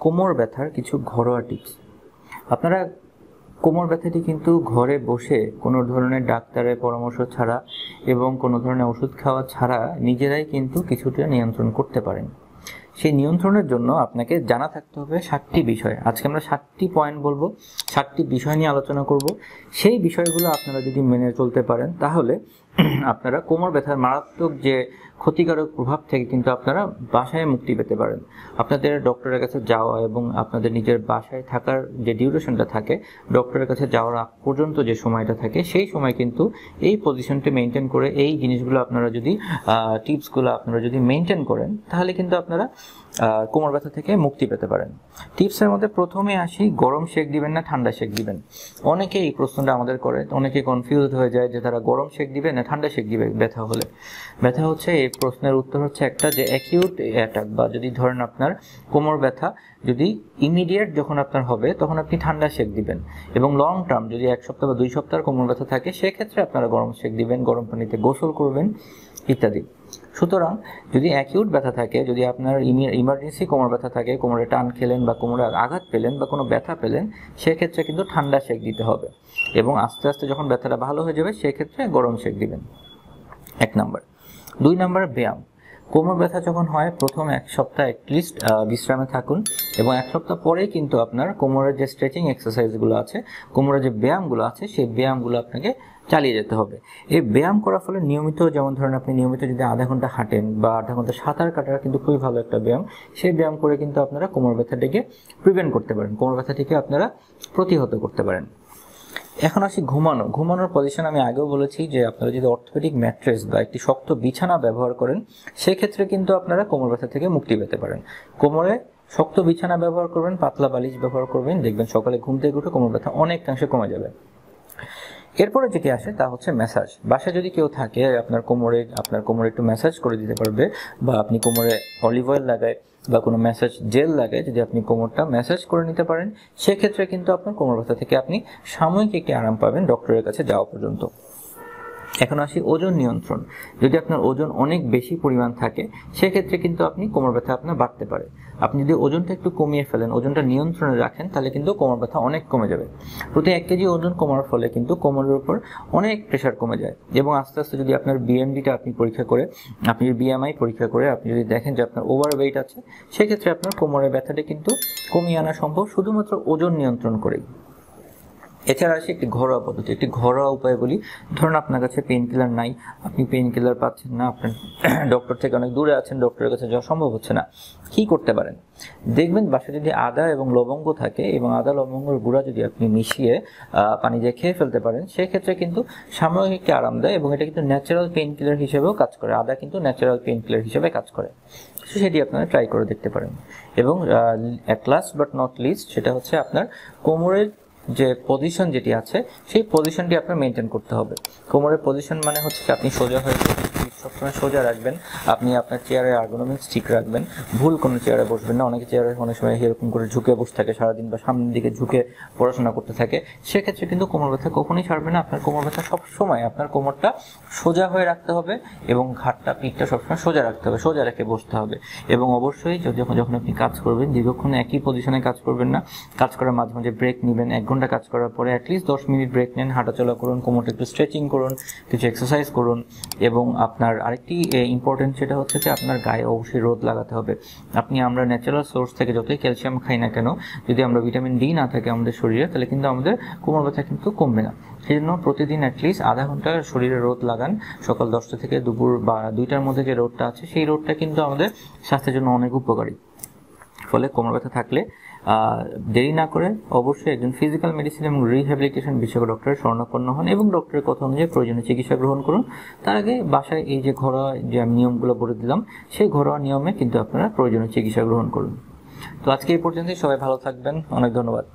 কোমর ব্যথার কিছু ঘরোয়া টিপস। আপনারা কোমর ব্যথাটি কিন্তু ঘরে বসে কোনো ধরনের ডাক্তারের পরামর্শ ছাড়া এবং কোনো ধরনের ওষুধ খাওয়া ছাড়া নিজেরাই কিন্তু কিছুটা নিয়ন্ত্রণ করতে পারেন। সেই নিয়ন্ত্রণের জন্য আপনাকে জানা থাকতে হবে 7টি বিষয়। আজকে আমরা 7টি পয়েন্ট বলবো, 7টি বিষয় নিয়ে আলোচনা করব। সেই বিষয়গুলো আপনারা যদি মেনে চলতে পারেন তাহলে আপনারা কোমর ব্যথার মারাত্মক যে ক্ষতিকারক প্রভাব থেকে কিন্তু আপনারা বাসায় মুক্তি পেতে পারেন। আপনাদের ডক্টরের কাছে যাওয়া এবং আপনাদের নিজের বাসায় থাকার যে ডিউরেশনটা থাকে, ডক্টরের কাছে যাওয়ার আগ পর্যন্ত যে সময়টা থাকে, সেই সময় কিন্তু এই পজিশনটি মেনটেন করে এই জিনিসগুলো আপনারা যদি টিপসগুলো আপনারা যদি মেনটেন করেন তাহলে কিন্তু আপনারা কোমর ব্যথা থেকে মুক্তি পেতে পারেন। টিপসের মধ্যে প্রথমে আসি, গরম শেক দিবেন না ঠান্ডা শেক দিবেন। অনেকে এই প্রশ্নটা আমাদের করে, অনেকে কনফিউজ হয়ে যায় যে তারা গরম শেক দিবে না ঠান্ডা শেক দিবে ব্যথা হলে। ব্যথা হচ্ছে, এই প্রশ্নের উত্তর হচ্ছে একটা, যে অ্যাকিউট অ্যাটাক বা যদি ধরেন আপনার কোমর ব্যথা যদি ইমিডিয়েট যখন আপনার হবে তখন আপনি ঠান্ডা শেক দিবেন, এবং লং টার্ম যদি 1 সপ্তাহ বা 2 সপ্তাহ কোমর ব্যথা থাকে সেক্ষেত্রে আপনারা গরম শেক দিবেন, গরম পানিতে গোসল করবেন ইত্যাদি। সুতরাং যদি অ্যাকিউট ব্যথা থাকে, যদি আপনার ইমার্জেন্সি কোমর ব্যথা থাকে, কোমরে টান খেলেন বা কোমরে আঘাত পেলেন বা কোনো ব্যথা পেলেন, সেক্ষেত্রে কিন্তু ঠান্ডা শেক দিতে হবে, এবং আস্তে আস্তে যখন ব্যথাটা ভালো হয়ে যাবে সেক্ষেত্রে গরম শেক দিবেন। 1 নাম্বার। 2 নাম্বার, ব্যায়াম। কোমর ব্যথা যখন হয় প্রথম 1 সপ্তাহ অ্যাটলিস্ট বিশ্রামে থাকুন, এবং 1 সপ্তাহ পরেই কিন্তু আপনার কোমরের যে স্ট্রেচিং এক্সারসাইজগুলো আছে, কোমরের যে ব্যায়ামগুলো আছে, সেই ব্যায়ামগুলো আপনাকে চালিয়ে যেতে হবে। এই ব্যায়াম করার ফলে নিয়মিত, যেমন ধরেন আপনি নিয়মিত যদি আধা ঘন্টা হাঁটেন বা আধা ঘন্টা সাঁতার কাটা কিন্তু খুবই ভালো একটা ব্যায়াম, সেই ব্যায়াম করে কিন্তু আপনারা কোমর ব্যথাটিকে প্রিভেন্ট করতে পারেন, কোমর ব্যথাটিকে আপনারা প্রতিহত করতে পারেন। এখন আসি ঘুমানো। ঘুমানোর পজিশন আমি আগেও বলেছি যে আপনারা যদি অর্থোপেডিক ম্যাট্রেস বা একটি শক্ত বিছানা ব্যবহার করেন সেক্ষেত্রে কিন্তু আপনারা কোমর ব্যথা থেকে মুক্তি পেতে পারেন। কোমরে শক্ত বিছানা ব্যবহার করবেন, পাতলা বালিশ ব্যবহার করবেন, দেখবেন সকালে ঘুম থেকে উঠে কোমর ব্যথা অনেকাংশে কমে যাবে। এরপরে যেটি আসে তা হচ্ছে ম্যাসাজ। বাসায় যদি কেউ থাকে আপনার কোমরে একটু ম্যাসাজ করে দিতে পারবে, বা আপনি কোমরে অলিভ অয়েল লাগায় বা কোনো ম্যাসাজ জেল লাগায় যদি আপনি কোমরটা ম্যাসাজ করে নিতে পারেন, সেক্ষেত্রে কিন্তু আপনার কোমর ব্যথা থেকে আপনি সাময়িক একটি আরাম পাবেন ডক্টরের কাছে যাওয়া পর্যন্ত। এখন আসি ওজন নিয়ন্ত্রণ। যদি আপনার ওজন অনেক বেশি পরিমাণ থাকে সেক্ষেত্রে কিন্তু আপনি কোমর ব্যথা আপনার বাড়তে পারে। আপনি যদি ওজনটা একটু কমিয়ে ফেলেন, ওজনটা নিয়ন্ত্রণে রাখেন, তাহলে কিন্তু কোমর ব্যথা অনেক কমে যাবে। প্রতি 1 কেজি ওজন কমার ফলে কিন্তু কোমরের উপর অনেক প্রেশার কমে যায়, এবং আস্তে আস্তে যদি আপনার বিএমডিটা আপনি পরীক্ষা করে, আপনি বিএমআই পরীক্ষা করে আপনি যদি দেখেন যে আপনার ওভারওয়েট আছে, সেক্ষেত্রে আপনার কোমরের ব্যথাটা কিন্তু কমিয়ে আনা সম্ভব শুধুমাত্র ওজন নিয়ন্ত্রণ করেই। এছাড়া আসে একটি ঘরোয়া পদ্ধতি, একটি ঘরোয়া উপায় বলি। ধরুন আপনার কাছে পেইন কিলার নাই, আপনি পেইন কিলার পাচ্ছেন না, আপনার ডক্টর থেকে অনেক দূরে আছেন, ডক্টরের কাছে যাওয়া সম্ভব হচ্ছে না, কি করতে পারেন? দেখবেন বাসায় যদি আদা এবং লবঙ্গ থাকে, এবং আদা লবঙ্গের গুঁড়া যদি আপনি মিশিয়ে পানি দিয়ে খেয়ে ফেলতে পারেন, সেক্ষেত্রে কিন্তু সাময়িক একটি আরাম দেয়, এবং এটা কিন্তু ন্যাচারাল পেইন কিলার হিসেবেও কাজ করে। আদা কিন্তু ন্যাচারাল পেইন কিলার হিসেবে কাজ করে, সেটি আপনারা ট্রাই করে দেখতে পারেন। এবং at last but not list, সেটা হচ্ছে আপনার কোমরের যে পজিশন যেটি আছে সেই পজিশনটি আপনার মেনটেন করতে হবে। কোমরের পজিশন মানে হচ্ছে আপনি সোজা হয়ে সবসময় সোজা রাখবেন, আপনি আপনার চেয়ারের আর্গোনমিক্স ঠিক রাখবেন, ভুল কোনো চেয়ারে বসবেন না। অনেকে চেয়ারে অনেক সময় এরকম করে ঝুঁকে বসে থাকে সারাদিন, বা সামনের দিকে ঝুঁকে পড়াশোনা করতে থাকে, সেক্ষেত্রে কিন্তু কোমর ব্যথা কখনোই ছাড়বে না। আপনার কোমর ব্যথা সবসময় আপনার কোমরটা সোজা হয়ে রাখতে হবে, এবং ঘাড়টা পিঠটা সবসময় সোজা রাখতে হবে, সোজা রেখে বসতে হবে। এবং অবশ্যই যখন আপনি কাজ করবেন দীর্ঘক্ষণ একই পজিশনে কাজ করবেন না, কাজ করার মাঝে মাঝে ব্রেক নেবেন। 1 ঘন্টা কাজ করার পরে অ্যাটলিস্ট 10 মিনিট ব্রেক নেন, হাঁটাচলা করুন, কোমরটা একটু স্ট্রেচিং করুন, কিছু এক্সারসাইজ করুন। এবং আপনার আরেকটি ইম্পর্টেন্ট, সেটা হচ্ছে যে আপনার গায়ে অবশ্যই রোদ লাগাতে হবে। আমরা ন্যাচারাল সোর্স থেকে যতই ক্যালসিয়াম খাই না কেন, যদি আমরা ভিটামিন ডি না থাকে আমাদের শরীরে, তাহলে কিন্তু আমাদের কোমর ব্যথা কিন্তু কমবে না। সেই জন্য প্রতিদিন অ্যাটলিস্ট আধা ঘন্টা শরীরে রোদ লাগান। সকাল 10টা থেকে দুপুর বা 2টার মধ্যে যে রোদটা আছে, সেই রোদটা কিন্তু আমাদের স্বাস্থ্যের জন্য অনেক উপকারী। ফলে কোমর ব্যথা থাকলে দেরি না করে অবশ্যই একজন ফিজিক্যাল মেডিসিন এবং রিহ্যাবিলিটেশন বিশেষজ্ঞ ডক্টরের শরণাপন্ন হন, এবং ডক্টরের কথা অনুযায়ী প্রয়োজনীয় চিকিৎসা গ্রহণ করুন। তার আগে বাসায় এই যে ঘরোয়া যে আমি নিয়মগুলো বলে দিলাম, সেই ঘরোয়া নিয়মে কিন্তু আপনারা প্রয়োজনীয় চিকিৎসা গ্রহণ করুন। তো আজকে এই পর্যন্তই, সবাই ভালো থাকবেন, অনেক ধন্যবাদ।